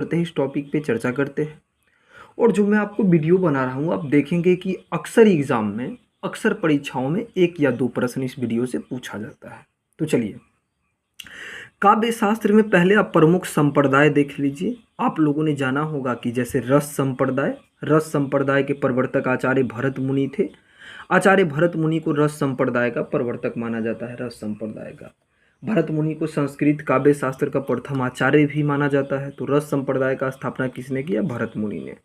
करते हैं, इस टॉपिक पे चर्चा करते हैं। और जो मैं आपको वीडियो बना रहा हूँ, आप देखेंगे कि अक्सर एग्ज़ाम में, अक्सर परीक्षाओं में 1 या 2 प्रश्न इस वीडियो से पूछा जाता है। तो चलिए, काव्य शास्त्र में पहले आप प्रमुख संप्रदाय देख लीजिए। आप लोगों ने जाना होगा कि जैसे रस संप्रदाय के प्रवर्तक आचार्य भरत मुनि थे। आचार्य भरत मुनि को रस संप्रदाय का प्रवर्तक माना जाता है, रस संप्रदाय का। भरत मुनि को संस्कृत काव्य शास्त्र का प्रथम आचार्य भी माना जाता है। तो रस संप्रदाय का स्थापना किसने किया? भरत मुनि ने।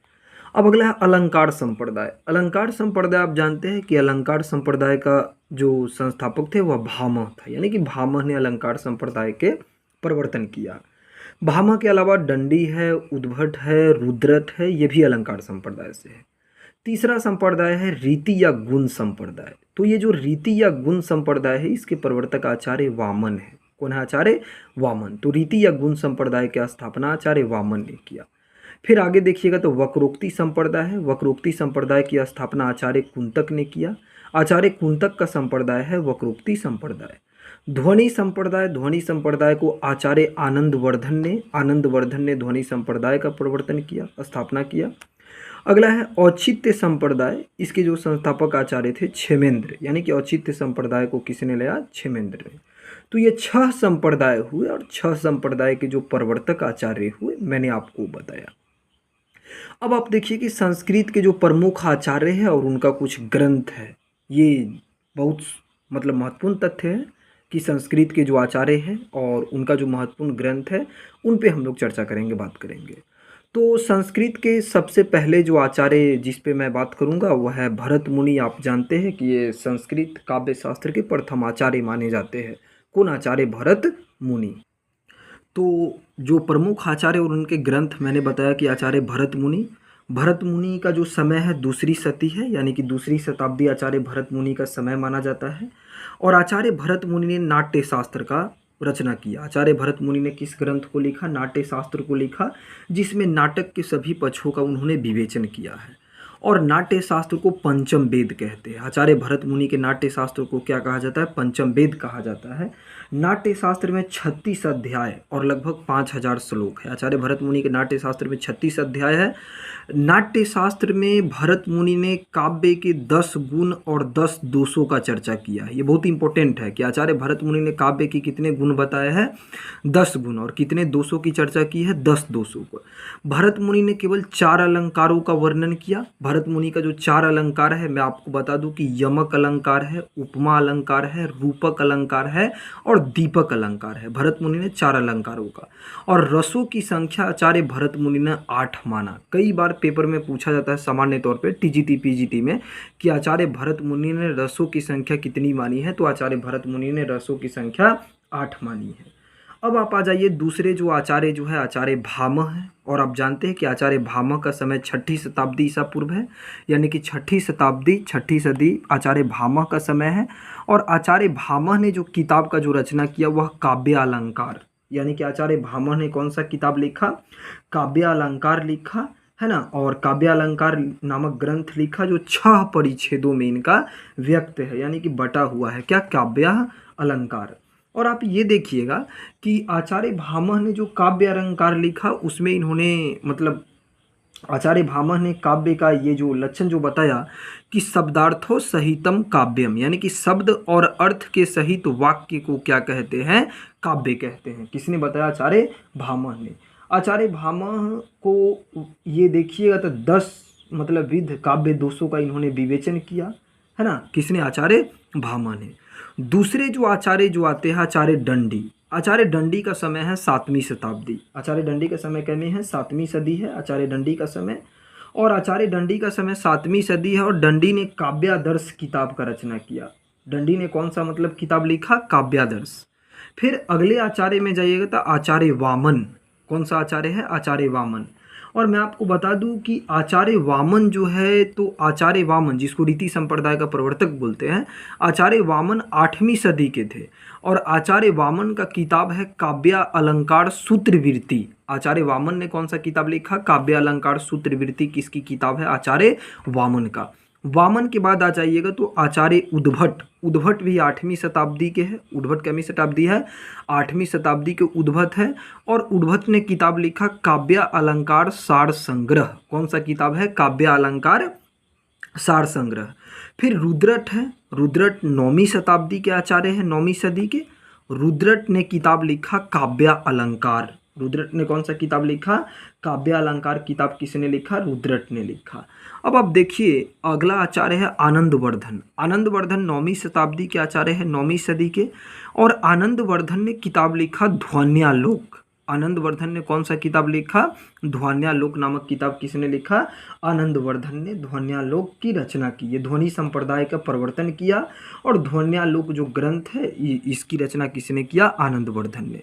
अब अगला है अलंकार संप्रदाय। अलंकार संप्रदाय आप जानते हैं कि अलंकार संप्रदाय का जो संस्थापक थे वह भामह था, यानी कि भामह ने अलंकार संप्रदाय के प्रवर्तन किया। भामह के अलावा दंडी है, उद्भट है, रुद्रट है, ये भी अलंकार संप्रदाय से है। तीसरा संप्रदाय है रीति या गुण संप्रदाय। तो ये जो रीति या गुण संप्रदाय है, इसके प्रवर्तक आचार्य वामन है। कौन है? आचार्य वामन। तो रीति या गुण संप्रदाय की स्थापना आचार्य वामन ने किया। फिर आगे देखिएगा तो वक्रोक्ति संप्रदाय है। वक्रोक्ति संप्रदाय की स्थापना आचार्य कुंतक ने किया। आचार्य कुंतक का संप्रदाय है वक्रोक्ति संप्रदाय। ध्वनि संप्रदाय को आचार्य आनंदवर्धन ने ध्वनि संप्रदाय का प्रवर्तन किया, स्थापना किया। अगला है औचित्य संप्रदाय। इसके जो संस्थापक आचार्य थे क्षेमेंद्र, यानी कि औचित्य संप्रदाय को किसने लाया? क्षेमेंद्र ने। तो ये 6 संप्रदाय हुए और 6 संप्रदाय के जो प्रवर्तक आचार्य हुए मैंने आपको बताया। अब आप देखिए कि संस्कृत के जो प्रमुख आचार्य हैं और उनका कुछ ग्रंथ है, ये बहुत महत्वपूर्ण तथ्य है कि संस्कृत के जो आचार्य हैं और उनका जो महत्वपूर्ण ग्रंथ है उन पे हम लोग चर्चा करेंगे, बात करेंगे। तो संस्कृत के सबसे पहले जो आचार्य जिस पे मैं बात करूंगा वह है भरत मुनि। आप जानते हैं कि ये संस्कृत काव्य शास्त्र के प्रथम आचार्य माने जाते हैं। कौन आचार्य? भरत मुनि। तो जो प्रमुख आचार्य और उनके ग्रंथ मैंने बताया कि आचार्य भरत मुनि का जो समय है दूसरी शती है, यानी कि दूसरी शताब्दी आचार्य भरत मुनि का समय माना जाता है। और आचार्य भरत मुनि ने नाट्य शास्त्र का रचना किया। आचार्य भरत मुनि ने किस ग्रंथ को लिखा? नाट्य शास्त्र को लिखा, जिसमें नाटक के सभी पक्षों का उन्होंने विवेचन किया है। और नाट्य शास्त्र को पंचम वेद कहते हैं। आचार्य भरत मुनि के नाट्य शास्त्र को क्या कहा जाता है? पंचम वेद कहा जाता है। नाट्य शास्त्र में 36 अध्याय और लगभग 5000 श्लोक है। आचार्य भरत मुनि के नाट्य शास्त्र में 36 अध्याय है। नाट्य शास्त्र में भरत मुनि ने काव्य के 10 गुण और 10 दोषों का चर्चा किया है। ये बहुत इंपॉर्टेंट है कि आचार्य भरत मुनि ने काव्य के कितने गुण बताए हैं? 10 गुण। और कितने दोषों की चर्चा की है? 10 दोषों को। भरत मुनि ने केवल 4 अलंकारों का वर्णन किया। भरत मुनि का जो 4 अलंकार है मैं आपको बता दूं कि यमक अलंकार है, उपमा अलंकार है, रूपक अलंकार है और दीपक अलंकार है। भरत मुनि ने 4 अलंकारों का। और रसों की संख्या आचार्य भरत मुनि ने 8 माना। कई बार पेपर में पूछा जाता है सामान्य तौर पे टीजीटी पीजीटी में कि आचार्य भरत मुनि ने रसों की संख्या कितनी मानी है? तो आचार्य भरत मुनि ने रसों की संख्या 8 मानी है। अब आप आ जाइए दूसरे जो आचार्य जो है आचार्य भामह है। और आप जानते हैं कि आचार्य भामह का समय 6ठी शताब्दी ईसा पूर्व है, यानी कि 6ठी शताब्दी 6ठी सदी आचार्य भामह का समय है। और आचार्य भामह ने जो किताब का जो रचना किया वह काव्य अलंकार, यानी कि आचार्य भामह ने कौन सा किताब लिखा? काव्य अलंकार लिखा है ना। और काव्य अलंकार नामक ग्रंथ लिखा जो 6 परिच्छेदों में इनका व्यक्त है, यानी कि बटा हुआ है। क्या? काव्य अलंकार। और आप ये देखिएगा कि आचार्य भामह ने जो काव्य अलंकार लिखा उसमें इन्होंने आचार्य भामह ने काव्य का ये जो लक्षण जो बताया कि शब्दार्थो सहितम काव्यम, यानी कि शब्द और अर्थ के सहित वाक्य को क्या कहते हैं? काव्य कहते हैं। किसने बताया? आचार्य भामह ने। आचार्य भामह को ये देखिएगा तो 10 विध काव्य दोषों का इन्होंने विवेचन किया है ना। किसने? आचार्य भामह ने। दूसरे जो आचार्य जो आते हैं आचार्य दंडी। आचार्य दंडी का समय है 7वीं शताब्दी। आचार्य दंडी का समय कहने है 7वीं सदी है आचार्य दंडी का समय। और आचार्य दंडी का समय 7वीं सदी है। और दंडी ने काव्यादर्श किताब का रचना किया। दंडी ने कौन सा किताब लिखा? काव्यादर्श। फिर अगले आचार्य में जाइएगा तो आचार्य वामन। कौन सा आचार्य है? आचार्य वामन। और मैं आपको बता दूं कि आचार्य वामन जो है, तो आचार्य वामन जिसको रीति संप्रदाय का प्रवर्तक बोलते हैं, आचार्य वामन 8वीं सदी के थे। और आचार्य वामन का किताब है काव्य अलंकार सूत्रवृत्ति। आचार्य वामन ने कौन सा किताब लिखा? काव्य अलंकार सूत्रवृत्ति किसकी किताब है? आचार्य वामन का। वामन के बाद आ जाइएगा तो आचार्य उद्भट। उद्भट भी 8वीं शताब्दी के हैं। उद्भट कैमी शताब्दी है? 8वीं शताब्दी के उद्भट है। और उद्भट ने किताब लिखा काव्य अलंकार सार संग्रह। कौन सा किताब है? काव्य अलंकार सार संग्रह। फिर रुद्रट है। रुद्रट 9वीं शताब्दी के आचार्य हैं, 9वीं सदी के। रुद्रट ने किताब लिखा काव्य अलंकार। रुद्रट ने कौन सा किताब लिखा? काव्य अलंकार। किताब किसने लिखा? रुद्रट ने लिखा। अब आप देखिए अगला आचार्य है आनंदवर्धन। आनंदवर्धन 9वीं शताब्दी के आचार्य है, 9वीं सदी के। और आनंदवर्धन ने किताब लिखा ध्वन्यालोक। आनंदवर्धन ने कौन सा किताब लिखा? ध्वन्यालोक नामक किताब किसने लिखा? आनंदवर्धन ने ध्वन्यालोक की रचना की। ये ध्वनि संप्रदाय का प्रवर्तन किया और ध्वन्यालोक जो ग्रंथ है इसकी रचना किसने किया? आनंदवर्धन ने।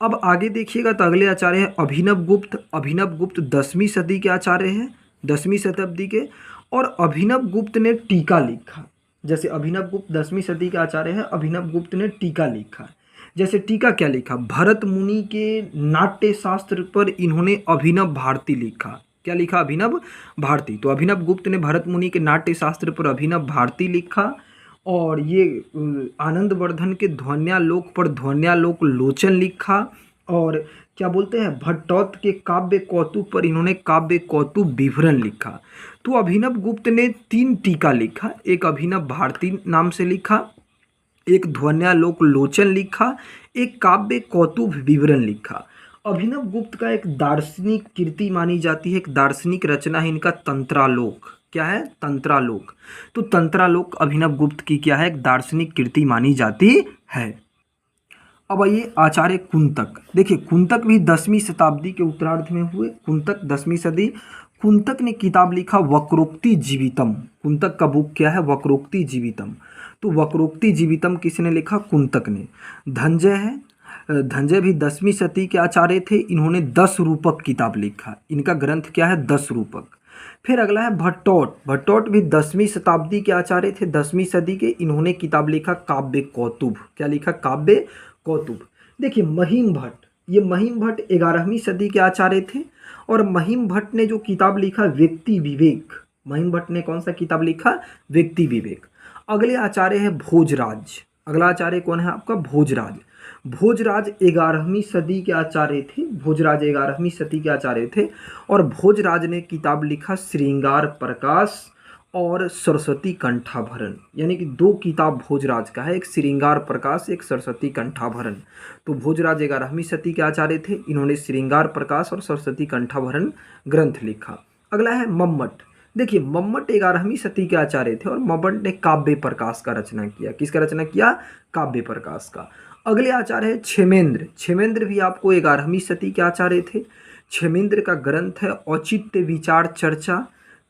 अब आगे देखिएगा तो अगले आचार्य है अभिनव गुप्त। अभिनव गुप्त 10वीं सदी के आचार्य हैं, 10वीं शताब्दी के। और अभिनव गुप्त ने टीका लिखा। जैसे अभिनव गुप्त 10वीं सदी के आचार्य है, अभिनव गुप्त ने टीका लिखा। जैसे टीका क्या लिखा? भरत मुनि के नाट्य शास्त्र पर इन्होंने अभिनव भारती लिखा। क्या लिखा? अभिनव भारती। तो अभिनव गुप्त ने भरत मुनि के नाट्य शास्त्र पर अभिनव भारती लिखा। और ये आनंदवर्धन के ध्वन्यालोक पर ध्वन्यालोक लोचन लिखा। और क्या बोलते हैं, भट्टौत के काव्य कौतुक पर इन्होंने काव्य कौतुक विवरण लिखा। तो अभिनव गुप्त ने 3 टीका लिखा। एक अभिनव भारती नाम से लिखा, एक ध्वन्यालोक लोचन लिखा, एक काव्य कौतुक विवरण लिखा। अभिनव गुप्त का एक दार्शनिक कृति मानी जाती है, एक दार्शनिक रचना है इनका तंत्रालोक। क्या है? तंत्रालोक। तो तंत्रालोक अभिनव गुप्त की क्या है? एक दार्शनिक कृति मानी जाती है। अब आइए आचार्य कुंतक। देखिए कुंतक भी 10वीं शताब्दी के उत्तरार्ध में हुए। कुंतक 10वीं सदी। कुंतक ने किताब लिखा वक्रोक्ति जीवितम। कुंतक का बुक क्या है? वक्रोक्ति जीवितम। तो वक्रोक्ति जीवितम किसने लिखा? कुंतक ने। धनंजय है। धनंजय भी 10वीं सदी के आचार्य थे। इन्होंने 10 रूपक किताब लिखा। इनका ग्रंथ क्या है? 10 रूपक। फिर अगला है भट्टौट। भट्टौट भी 10वीं शताब्दी के आचार्य थे, 10वीं सदी के। इन्होंने किताब लिखा काव्य कौतुक। क्या लिखा? काव्य कौतुक। देखिए महिम भट्ट, ये महिम भट्ट 11वीं सदी के आचार्य थे। और महिम भट्ट ने जो किताब लिखा व्यक्ति विवेक। महिम भट्ट ने कौन सा किताब लिखा? व्यक्ति विवेक। अगले आचार्य है भोजराज। अगला आचार्य कौन है आपका? भोजराज। भोजराज 11वीं सदी के आचार्य थे। भोजराज 11वीं सदी के आचार्य थे। और भोजराज ने किताब लिखा श्रृंगार प्रकाश और सरस्वती कंठाभरण। यानी कि 2 किताब भोजराज का है, एक श्रृंगार प्रकाश, एक सरस्वती कंठाभरण। तो भोजराज 11वीं सदी के आचार्य थे। इन्होंने श्रृंगार प्रकाश और सरस्वती कंठाभरण ग्रंथ लिखा। अगला है मम्मट। देखिए मम्मट 11वीं सदी के आचार्य थे और मम्मट ने काव्य प्रकाश का रचना किया। किसका रचना किया? काव्य प्रकाश का। अगले आचार्य है क्षेमेंद्र। क्षेमेंद्र भी आपको 11वीं सदी के आचार्य थे। क्षेमेंद्र का ग्रंथ है औचित्य विचार चर्चा,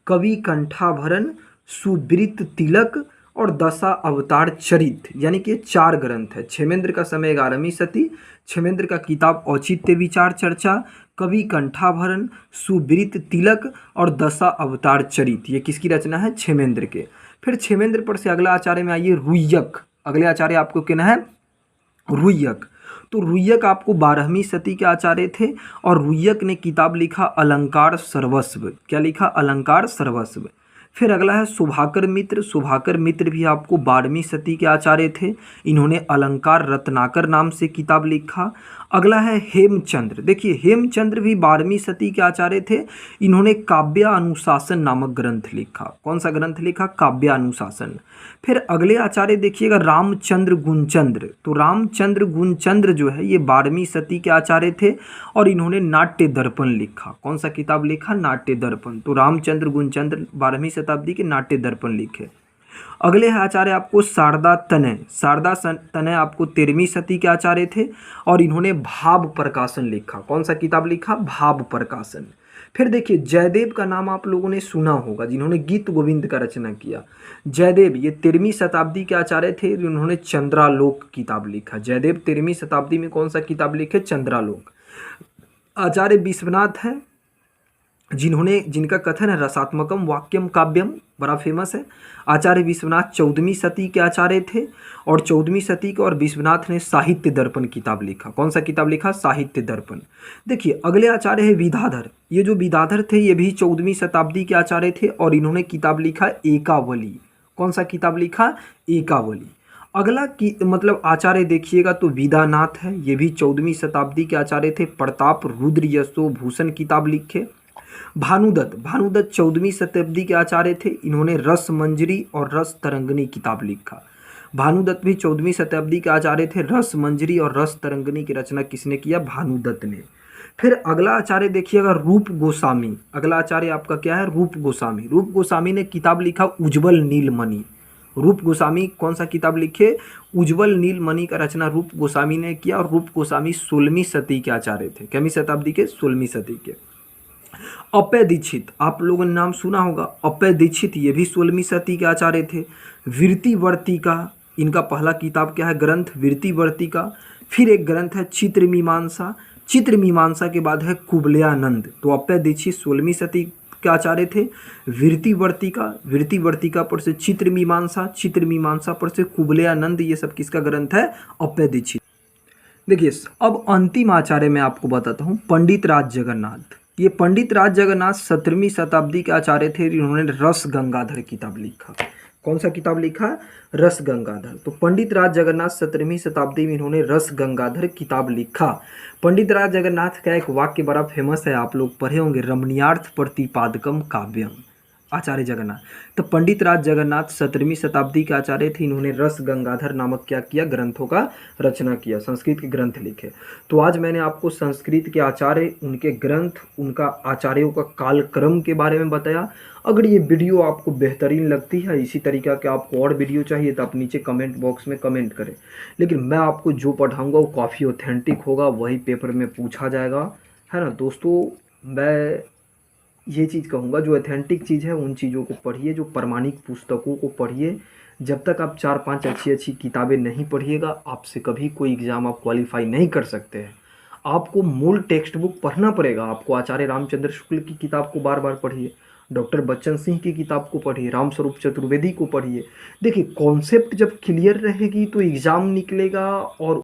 कवि कंठाभरण, सुवृत्त तिलक और दशा अवतार चरित। यानी कि 4 ग्रंथ है। क्षेमेंद्र का समय 11वीं सदी। क्षेमेंद्र का किताब औचित्य विचार चर्चा, कवि कंठाभरण, सुवृत्त तिलक और दशा अवतार चरित। ये किसकी रचना है? क्षेमेंद्र के। फिर क्षेमेंद्र पर से अगला आचार्य में आइए रुय्यक। अगले आचार्य आपको कहना है रुय्यक। तो रुय्यक आपको 12वीं सदी के आचार्य थे। और रुय्यक ने किताब लिखा अलंकार सर्वस्व। क्या लिखा? अलंकार सर्वस्व। फिर अगला है सुभाकर मित्र। सुभाकर मित्र भी आपको 12वीं सदी के आचार्य थे। इन्होंने अलंकार रत्नाकर नाम से किताब लिखा। अगला है हेमचंद्र। देखिए हेमचंद्र भी 12वीं सदी के आचार्य थे। इन्होंने काव्य अनुशासन नामक ग्रंथ लिखा। कौन सा ग्रंथ लिखा? काव्य अनुशासन। फिर अगले आचार्य देखिएगा रामचंद्र गुणचंद्र। तो रामचंद्र गुणचंद्र जो है ये 12वीं सदी के आचार्य थे और इन्होंने नाट्य दर्पण लिखा। कौन सा किताब लिखा? नाट्य दर्पण। तो रामचंद्र गुणचंद्र 12वीं शताब्दी के नाट्य दर्पण लिखे। अगले है आचार्य आपको शारदा तनय। शारदा तनय आपको 13वीं सदी के आचार्य थे और इन्होंने भाव प्रकाशन लिखा। कौन सा किताब लिखा? भाव प्रकाशन। फिर देखिए जयदेव का नाम आप लोगों ने सुना होगा, जिन्होंने गीत गोविंद का रचना किया। जयदेव ये 13वीं शताब्दी के आचार्य थे। इन्होंने चंद्रालोक किताब लिखा। जयदेव 13वीं शताब्दी में कौन सा किताब लिखे? चंद्रालोक। आचार्य विश्वनाथ है, जिनका कथन है रसात्मकम वाक्यम काव्यम, बड़ा फेमस है। आचार्य विश्वनाथ 14वीं सदी के आचार्य थे और 14वीं सदी के। और विश्वनाथ ने साहित्य दर्पण किताब लिखा। कौन सा किताब लिखा? साहित्य दर्पण। देखिए अगले आचार्य है विद्याधर। ये जो विद्याधर थे ये भी 14वीं शताब्दी के आचार्य थे और इन्होंने किताब लिखा एकावली। कौन सा किताब लिखा? एकावली। अगला की मतलब आचार्य देखिएगा तो विदानाथ है, ये भी 14वीं शताब्दी के आचार्य थे। प्रताप रुद्र यशो भूषण किताब लिखे। भानुदत्त, भानुदत्त 14वीं शताब्दी के आचार्य थे, इन्होंने रस मंजरी और रस तरंगिणी किताब लिखा। भानुदत्त भी 14वीं शताब्दी के आचार्य थे। रस मंजरी और रस तरंगिणी की रचना किसने किया? भानुदत्त ने। फिर अगला आचार्य देखिएगा रूप गोस्वामी। अगला आचार्य आपका क्या है? रूप गोस्वामी। रूप गोस्वामी ने किताब लिखा उज्ज्वल नीलमणि। रूप गोस्वामी कौन सा किताब लिखे? उज्ज्वल नीलमणि का रचना रूप गोस्वामी ने किया। और रूप गोस्वामी 16वीं सदी के आचार्य थे। कितवीं शताब्दी के? 16वीं सदी के। अप्पय दीक्षित, आप लोगों ने नाम सुना होगा। अप्पय दीक्षित ये भी 16वीं सदी के आचार्य थे। वृत्तिवर्तिका, इनका पहला किताब क्या है? ग्रंथ वृत्तिवर्तिका। फिर एक ग्रंथ है चित्र मीमांसा। चित्र मीमांसा के बाद है कुवलयानंद। तो अप्पय दीक्षित 16वीं सदी के आचार्य थे। वृत्तिवर्तिका, वृत्तिवर्तिका पर से चित्र मीमांसा, चित्र मीमांसा पर से कुवलयानंद, ये सब किसका ग्रंथ है? अप्पय दीक्षित। देखिए अब अंतिम आचार्य मैं आपको बताता हूँ, पंडित राज जगन्नाथ। ये पंडित राज जगन्नाथ 17वीं शताब्दी के आचार्य थे। इन्होंने रस गंगाधर किताब लिखा। कौन सा किताब लिखा? रस गंगाधर। तो पंडित राज जगन्नाथ 17वीं शताब्दी में इन्होंने रस गंगाधर किताब लिखा। पंडित राज जगन्नाथ का एक वाक्य बड़ा फेमस है, आप लोग पढ़े होंगे, रमणीयार्थ प्रतिपादकम काव्यम, आचार्य जगन्नाथ। तो पंडित राज जगन्नाथ 17वीं शताब्दी के आचार्य थे। इन्होंने रस गंगाधर नामक क्या किया? ग्रंथों का रचना किया, संस्कृत के ग्रंथ लिखे। तो आज मैंने आपको संस्कृत के आचार्य, उनके ग्रंथ, उनका आचार्यों का कालक्रम के बारे में बताया। अगर ये वीडियो आपको बेहतरीन लगती है, इसी तरीका के आपको और वीडियो चाहिए तो आप नीचे कमेंट बॉक्स में कमेंट करें। लेकिन मैं आपको जो पढ़ाऊँगा वो काफ़ी ऑथेंटिक होगा, वही पेपर में पूछा जाएगा, है ना दोस्तों। मैं ये चीज़ कहूँगा, जो ऑथेंटिक चीज़ है उन चीज़ों को पढ़िए, जो प्रमाणिक पुस्तकों को पढ़िए। जब तक आप 4-5 अच्छी अच्छी किताबें नहीं पढ़िएगा, आपसे कभी कोई एग्ज़ाम आप क्वालिफाई नहीं कर सकते हैं। आपको मूल टेक्स्ट बुक पढ़ना पड़ेगा। आपको आचार्य रामचंद्र शुक्ल की किताब को बार बार पढ़िए, डॉक्टर बच्चन सिंह की किताब को पढ़िए, रामस्वरूप चतुर्वेदी को पढ़िए। देखिए कॉन्सेप्ट जब क्लियर रहेगी तो एग्ज़ाम निकलेगा और